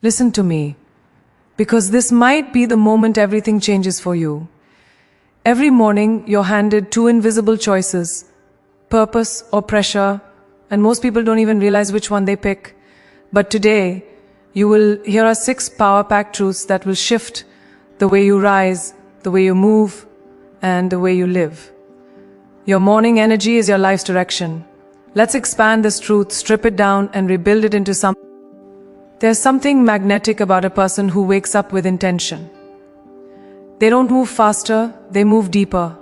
Listen to me, because this might be the moment everything changes for you. Every morning, you're handed two invisible choices, purpose or pressure, and most people don't even realize which one they pick. But today, you will hear our 6 power-packed truths that will shift the way you rise, the way you move, and the way you live. Your morning energy is your life's direction. Let's expand this truth, strip it down, and rebuild it into something. There's something magnetic about a person who wakes up with intention. They don't move faster, they move deeper.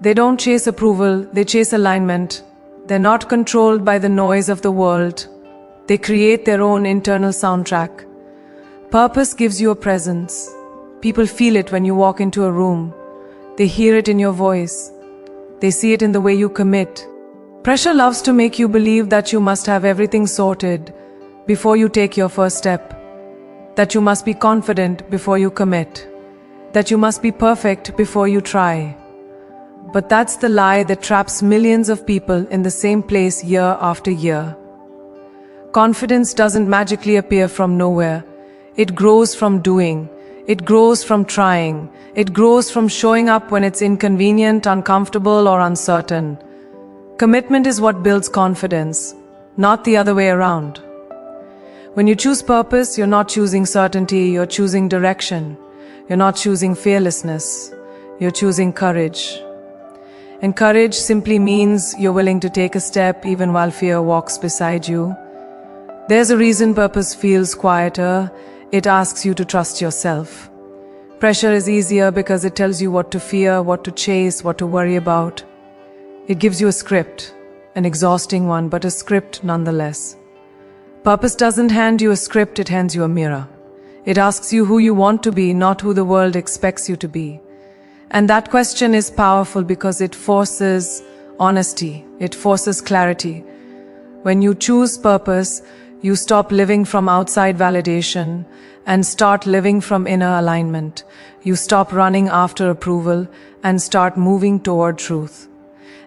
They don't chase approval, they chase alignment. They're not controlled by the noise of the world. They create their own internal soundtrack. Purpose gives you a presence. People feel it when you walk into a room. They hear it in your voice. They see it in the way you commit. Pressure loves to make you believe that you must have everything sorted before you take your first step, that you must be confident before you commit, that you must be perfect before you try. But that's the lie that traps millions of people in the same place year after year. Confidence doesn't magically appear from nowhere. It grows from doing. It grows from trying. It grows from showing up when it's inconvenient, uncomfortable, or uncertain. Commitment is what builds confidence, not the other way around. When you choose purpose, you're not choosing certainty, you're choosing direction. You're not choosing fearlessness, you're choosing courage. And courage simply means you're willing to take a step even while fear walks beside you. There's a reason purpose feels quieter. It asks you to trust yourself. Pressure is easier because it tells you what to fear, what to chase, what to worry about. It gives you a script, an exhausting one, but a script nonetheless. Purpose doesn't hand you a script, it hands you a mirror. It asks you who you want to be, not who the world expects you to be. And that question is powerful because it forces honesty, it forces clarity. When you choose purpose, you stop living from outside validation and start living from inner alignment. You stop running after approval and start moving toward truth.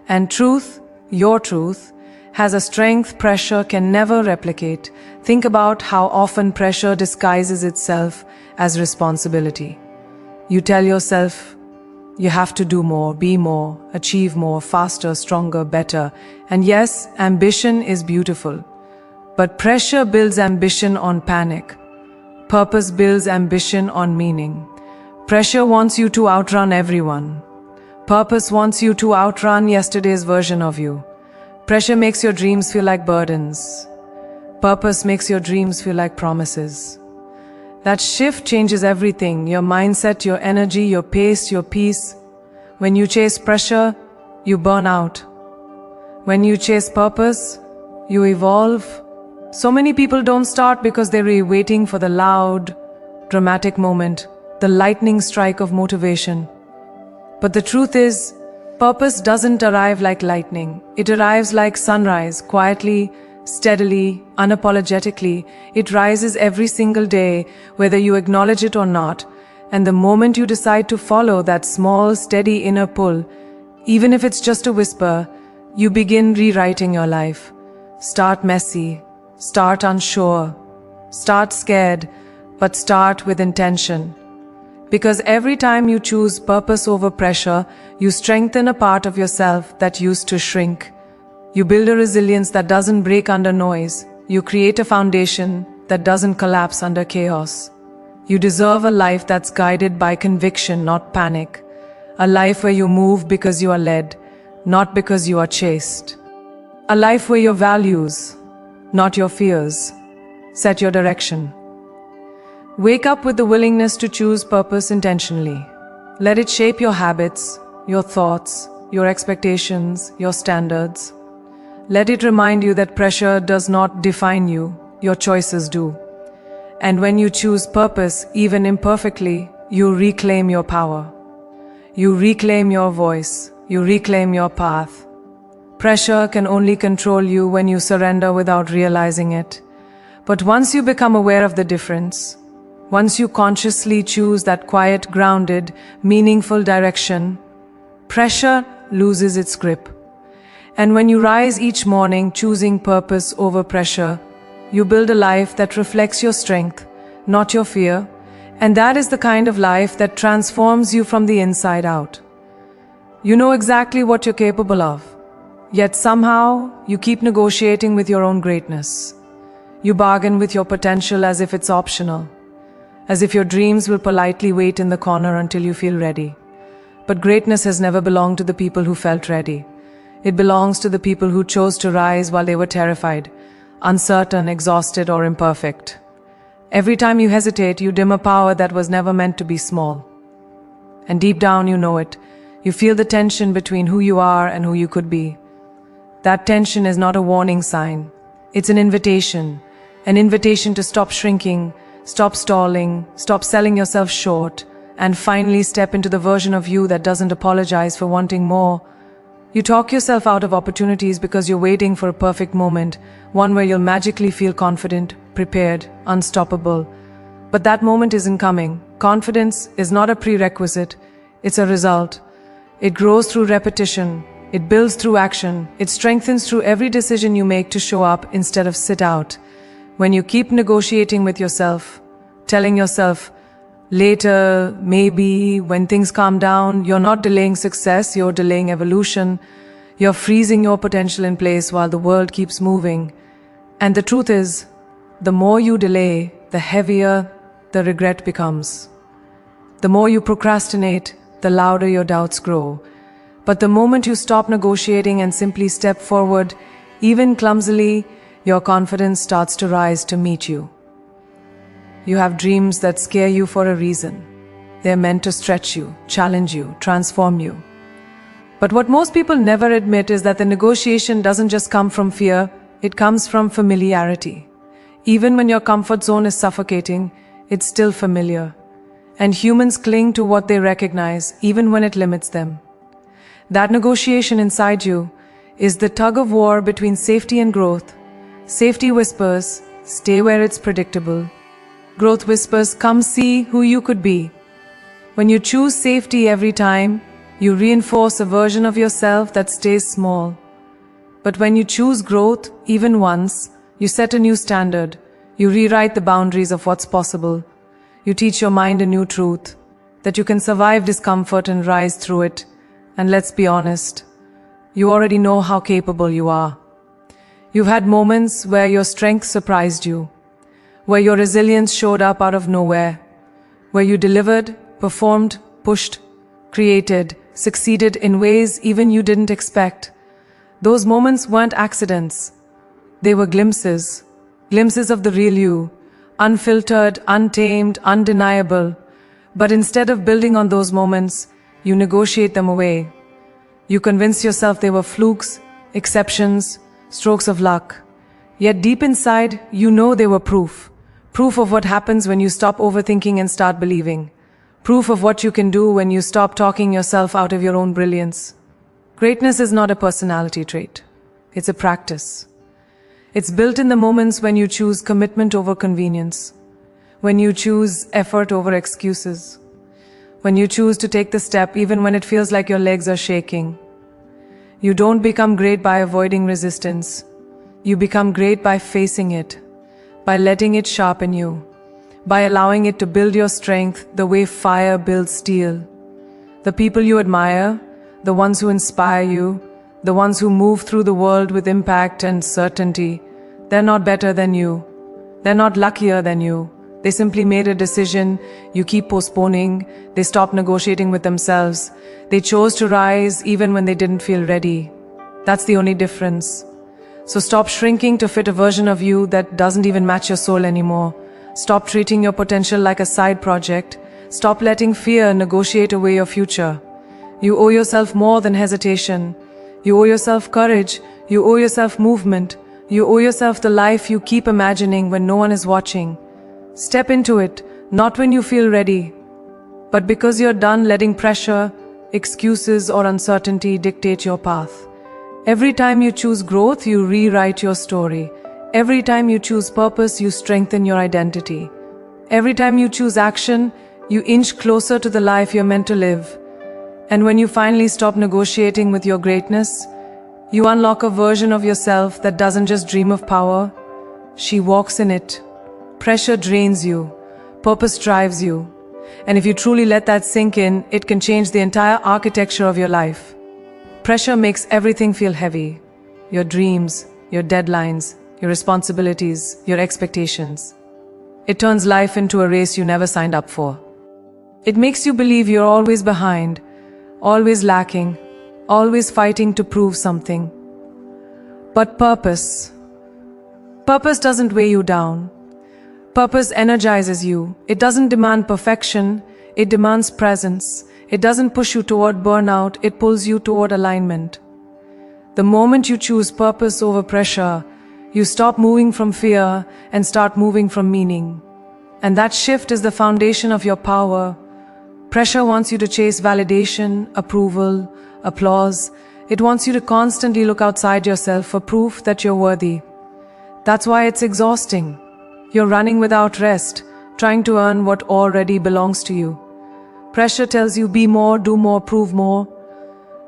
And truth, your truth, has a strength pressure can never replicate. Think about how often pressure disguises itself as responsibility. You tell yourself, you have to do more, be more, achieve more, faster, stronger, better. And yes, ambition is beautiful. But pressure builds ambition on panic. Purpose builds ambition on meaning. Pressure wants you to outrun everyone. Purpose wants you to outrun yesterday's version of you. Pressure makes your dreams feel like burdens. Purpose makes your dreams feel like promises. That shift changes everything, your mindset, your energy, your pace, your peace. When you chase pressure, you burn out. When you chase purpose, you evolve. So many people don't start because they're waiting for the loud, dramatic moment, the lightning strike of motivation. But the truth is, purpose doesn't arrive like lightning. It arrives like sunrise, quietly, steadily, unapologetically. It rises every single day, whether you acknowledge it or not. And the moment you decide to follow that small, steady inner pull, even if it's just a whisper, you begin rewriting your life. Start messy. Start unsure, start scared, but start with intention. Because every time you choose purpose over pressure, you strengthen a part of yourself that used to shrink. You build a resilience that doesn't break under noise. You create a foundation that doesn't collapse under chaos. You deserve a life that's guided by conviction, not panic. A life where you move because you are led, not because you are chased. A life where your values, not your fears, set your direction. Wake up with the willingness to choose purpose intentionally. Let it shape your habits, your thoughts, your expectations, your standards. Let it remind you that pressure does not define you, your choices do. And when you choose purpose, even imperfectly, you reclaim your power. You reclaim your voice, you reclaim your path. Pressure can only control you when you surrender without realizing it. But once you become aware of the difference, once you consciously choose that quiet, grounded, meaningful direction, pressure loses its grip. And when you rise each morning choosing purpose over pressure, you build a life that reflects your strength, not your fear, and that is the kind of life that transforms you from the inside out. You know exactly what you're capable of, yet somehow you keep negotiating with your own greatness. You bargain with your potential as if it's optional, as if your dreams will politely wait in the corner until you feel ready. But greatness has never belonged to the people who felt ready. It belongs to the people who chose to rise while they were terrified, uncertain, exhausted, or imperfect. Every time you hesitate, you dim a power that was never meant to be small. And deep down you know it. You feel the tension between who you are and who you could be. That tension is not a warning sign. It's an invitation to stop shrinking, stop stalling, stop selling yourself short, and finally step into the version of you that doesn't apologize for wanting more. You talk yourself out of opportunities because you're waiting for a perfect moment, one where you'll magically feel confident, prepared, unstoppable. But that moment isn't coming. Confidence is not a prerequisite, it's a result. It grows through repetition, it builds through action, it strengthens through every decision you make to show up instead of sit out. When you keep negotiating with yourself, telling yourself, later, maybe, when things calm down, you're not delaying success, you're delaying evolution. You're freezing your potential in place while the world keeps moving. And the truth is, the more you delay, the heavier the regret becomes. The more you procrastinate, the louder your doubts grow. But the moment you stop negotiating and simply step forward, even clumsily, your confidence starts to rise to meet you. You have dreams that scare you for a reason. They're meant to stretch you, challenge you, transform you. But what most people never admit is that the negotiation doesn't just come from fear, it comes from familiarity. Even when your comfort zone is suffocating, it's still familiar. And humans cling to what they recognize, even when it limits them. That negotiation inside you is the tug of war between safety and growth. Safety whispers, stay where it's predictable. Growth whispers, come see who you could be. When you choose safety every time, you reinforce a version of yourself that stays small. But when you choose growth, even once, you set a new standard. You rewrite the boundaries of what's possible. You teach your mind a new truth, that you can survive discomfort and rise through it. And let's be honest, you already know how capable you are. You've had moments where your strength surprised you, where your resilience showed up out of nowhere, where you delivered, performed, pushed, created, succeeded in ways even you didn't expect. Those moments weren't accidents. They were glimpses of the real you, unfiltered, untamed, undeniable. But instead of building on those moments, you negotiate them away. You convince yourself they were flukes, exceptions, strokes of luck. Yet deep inside, you know they were proof. Proof of what happens when you stop overthinking and start believing. Proof of what you can do when you stop talking yourself out of your own brilliance. Greatness is not a personality trait. It's a practice. It's built in the moments when you choose commitment over convenience, when you choose effort over excuses, when you choose to take the step even when it feels like your legs are shaking. You don't become great by avoiding resistance. You become great by facing it, by letting it sharpen you, by allowing it to build your strength the way fire builds steel. The people you admire, the ones who inspire you, the ones who move through the world with impact and certainty, they're not better than you. They're not luckier than you. They simply made a decision. You keep postponing. They stopped negotiating with themselves. They chose to rise even when they didn't feel ready. That's the only difference. So stop shrinking to fit a version of you that doesn't even match your soul anymore. Stop treating your potential like a side project. Stop letting fear negotiate away your future. You owe yourself more than hesitation. You owe yourself courage. You owe yourself movement. You owe yourself the life you keep imagining when no one is watching. Step into it, not when you feel ready, but because you're done letting pressure, excuses, or uncertainty dictate your path. Every time you choose growth, you rewrite your story. Every time you choose purpose, you strengthen your identity. Every time you choose action, you inch closer to the life you're meant to live. And when you finally stop negotiating with your greatness, you unlock a version of yourself that doesn't just dream of power, she walks in it. Pressure drains you. Purpose drives you. And if you truly let that sink in, it can change the entire architecture of your life. Pressure makes everything feel heavy. Your dreams, your deadlines, your responsibilities, your expectations. It turns life into a race you never signed up for. It makes you believe you're always behind, always lacking, always fighting to prove something. But purpose doesn't weigh you down. Purpose energizes you. It doesn't demand perfection, it demands presence. It doesn't push you toward burnout, it pulls you toward alignment. The moment you choose purpose over pressure, you stop moving from fear and start moving from meaning. And that shift is the foundation of your power. Pressure wants you to chase validation, approval, applause. It wants you to constantly look outside yourself for proof that you're worthy. That's why it's exhausting. You're running without rest, trying to earn what already belongs to you. Pressure tells you be more, do more, prove more.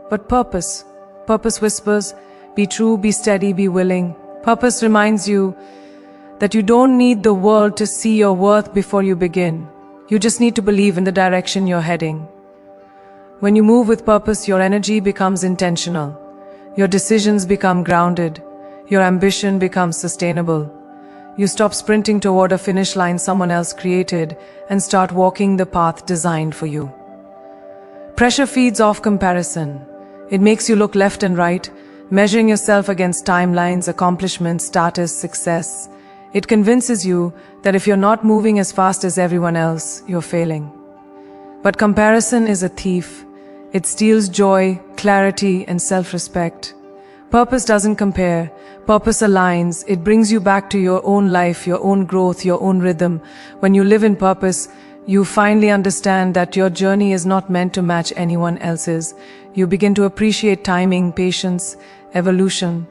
But purpose whispers, be true, be steady, be willing. Purpose reminds you that you don't need the world to see your worth before you begin. You just need to believe in the direction you're heading. When you move with purpose, your energy becomes intentional. Your decisions become grounded. Your ambition becomes sustainable. You stop sprinting toward a finish line someone else created and start walking the path designed for you. Pressure feeds off comparison. It makes you look left and right, measuring yourself against timelines, accomplishments, status, success. It convinces you that if you're not moving as fast as everyone else, you're failing. But comparison is a thief. It steals joy, clarity, and self-respect. Purpose doesn't compare. Purpose aligns. It brings you back to your own life, your own growth, your own rhythm. When you live in purpose, you finally understand that your journey is not meant to match anyone else's. You begin to appreciate timing, patience, evolution.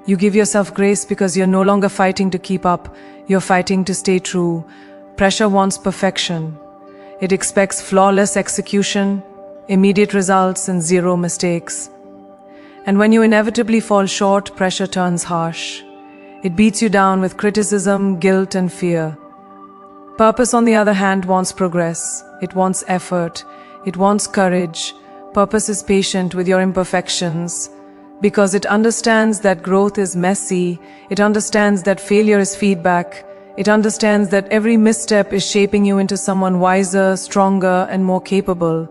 You give yourself grace because you're no longer fighting to keep up. You're fighting to stay true. Pressure wants perfection. It expects flawless execution, immediate results, and zero mistakes. And when you inevitably fall short, pressure turns harsh. It beats you down with criticism, guilt, and fear. Purpose, on the other hand, wants progress. It wants effort. It wants courage. Purpose is patient with your imperfections because it understands that growth is messy. It understands that failure is feedback. It understands that every misstep is shaping you into someone wiser, stronger, and more capable.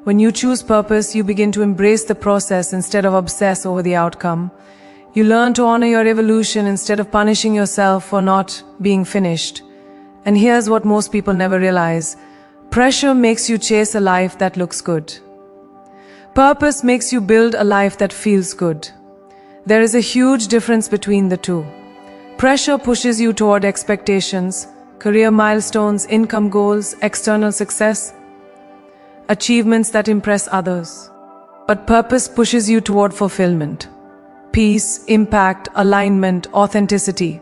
When you choose purpose, you begin to embrace the process instead of obsess over the outcome. You learn to honor your evolution instead of punishing yourself for not being finished. And here's what most people never realize. Pressure makes you chase a life that looks good. Purpose makes you build a life that feels good. There is a huge difference between the two. Pressure pushes you toward expectations, career milestones, income goals, external success, achievements that impress others. But purpose pushes you toward fulfillment, peace, impact, alignment, authenticity.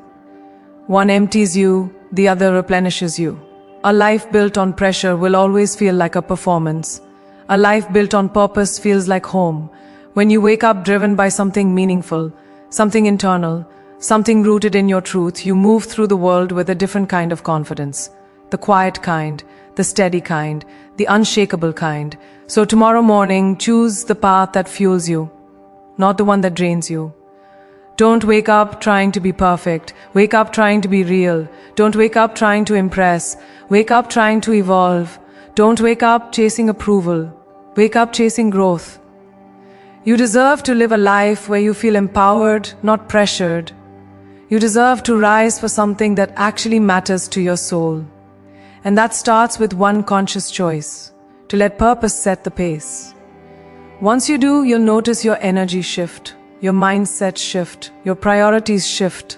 One empties you, the other replenishes you. A life built on pressure will always feel like a performance. A life built on purpose feels like home. When you wake up driven by something meaningful, something internal, something rooted in your truth, you move through the world with a different kind of confidence. The quiet kind, the steady kind, the unshakable kind. So tomorrow morning, choose the path that fuels you, not the one that drains you. Don't wake up trying to be perfect. Wake up trying to be real. Don't wake up trying to impress. Wake up trying to evolve. Don't wake up chasing approval. Wake up chasing growth. You deserve to live a life where you feel empowered, not pressured. You deserve to rise for something that actually matters to your soul. And that starts with one conscious choice, to let purpose set the pace. Once you do, you'll notice your energy shift. Your mindset shift, your priorities shift.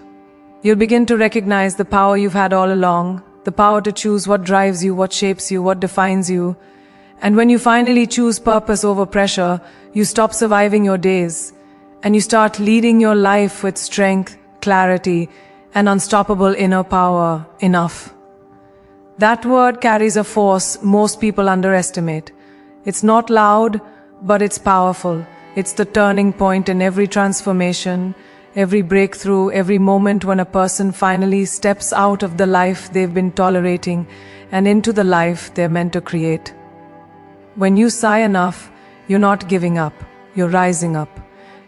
You'll begin to recognize the power you've had all along, the power to choose what drives you, what shapes you, what defines you. And when you finally choose purpose over pressure, you stop surviving your days and you start leading your life with strength, clarity, and unstoppable inner power. Enough. That word carries a force most people underestimate. It's not loud, but it's powerful. It's the turning point in every transformation, every breakthrough, every moment when a person finally steps out of the life they've been tolerating and into the life they're meant to create. When you sigh enough, you're not giving up, you're rising up.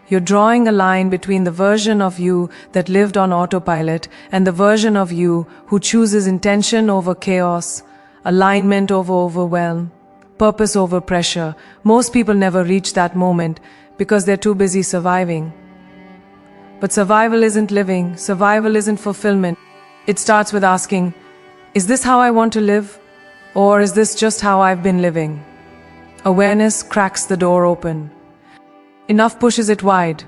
You're drawing a line between the version of you that lived on autopilot and the version of you who chooses intention over chaos, alignment over overwhelm, purpose over pressure. Most people never reach that moment because they're too busy surviving. But survival isn't living, survival isn't fulfillment. It starts with asking, is this how I want to live? Or is this just how I've been living? Awareness cracks the door open. Enough pushes it wide.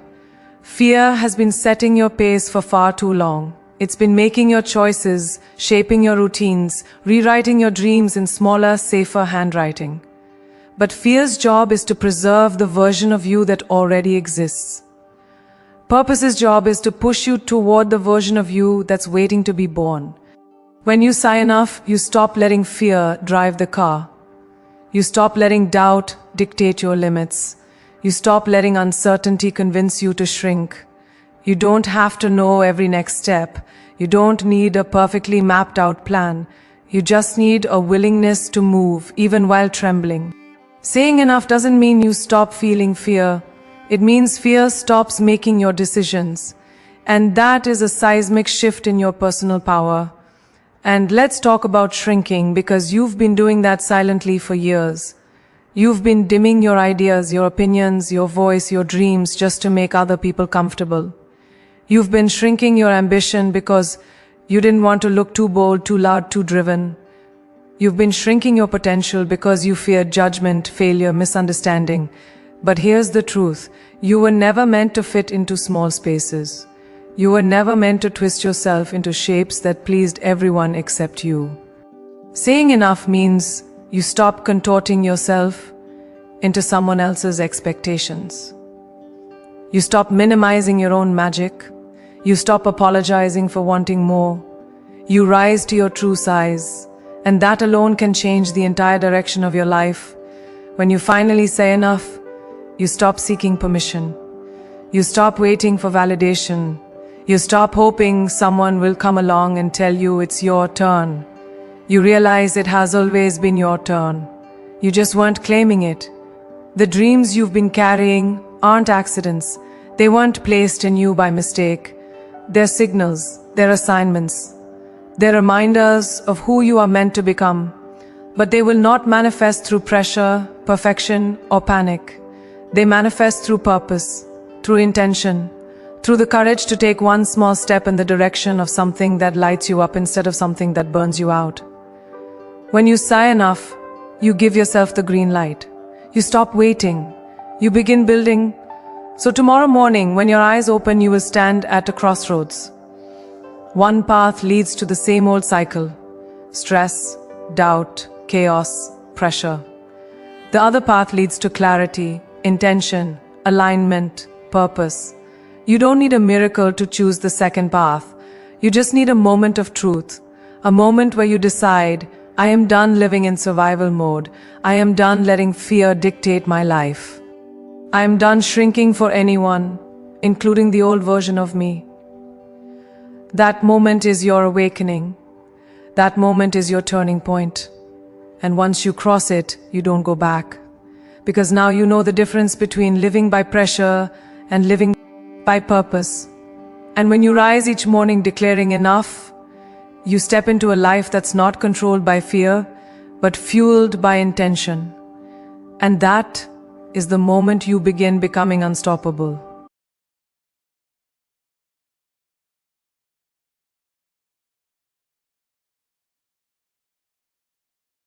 Fear has been setting your pace for far too long. It's been making your choices, shaping your routines, rewriting your dreams in smaller, safer handwriting. But fear's job is to preserve the version of you that already exists. Purpose's job is to push you toward the version of you that's waiting to be born. When you sigh enough, you stop letting fear drive the car. You stop letting doubt dictate your limits. You stop letting uncertainty convince you to shrink. You don't have to know every next step. You don't need a perfectly mapped out plan. You just need a willingness to move, even while trembling. Saying enough doesn't mean you stop feeling fear. It means fear stops making your decisions. And that is a seismic shift in your personal power. And let's talk about shrinking, because you've been doing that silently for years. You've been dimming your ideas, your opinions, your voice, your dreams just to make other people comfortable. You've been shrinking your ambition because you didn't want to look too bold, too loud, too driven. You've been shrinking your potential because you feared judgment, failure, misunderstanding. But here's the truth. You were never meant to fit into small spaces. You were never meant to twist yourself into shapes that pleased everyone except you. Saying enough means you stop contorting yourself into someone else's expectations. You stop minimizing your own magic. You stop apologizing for wanting more. You rise to your true size, and that alone can change the entire direction of your life. When you finally say enough, you stop seeking permission. You stop waiting for validation. You stop hoping someone will come along and tell you it's your turn. You realize it has always been your turn. You just weren't claiming it. The dreams you've been carrying aren't accidents. They weren't placed in you by mistake. They're signals, they're assignments. They're reminders of who you are meant to become. But they will not manifest through pressure, perfection, or panic. They manifest through purpose, through intention, through the courage to take one small step in the direction of something that lights you up instead of something that burns you out. When you sigh enough, you give yourself the green light. You stop waiting. You begin building. So tomorrow morning, when your eyes open, you will stand at a crossroads. One path leads to the same old cycle: stress, doubt, chaos, pressure. The other path leads to clarity, intention, alignment, purpose. You don't need a miracle to choose the second path. You just need a moment of truth, a moment where you decide, I am done living in survival mode. I am done letting fear dictate my life. I am done shrinking for anyone, including the old version of me. That moment is your awakening. That moment is your turning point. And once you cross it, you don't go back. Because now you know the difference between living by pressure and living by purpose. And when you rise each morning declaring enough, you step into a life that's not controlled by fear, but fueled by intention. And that is the moment you begin becoming unstoppable.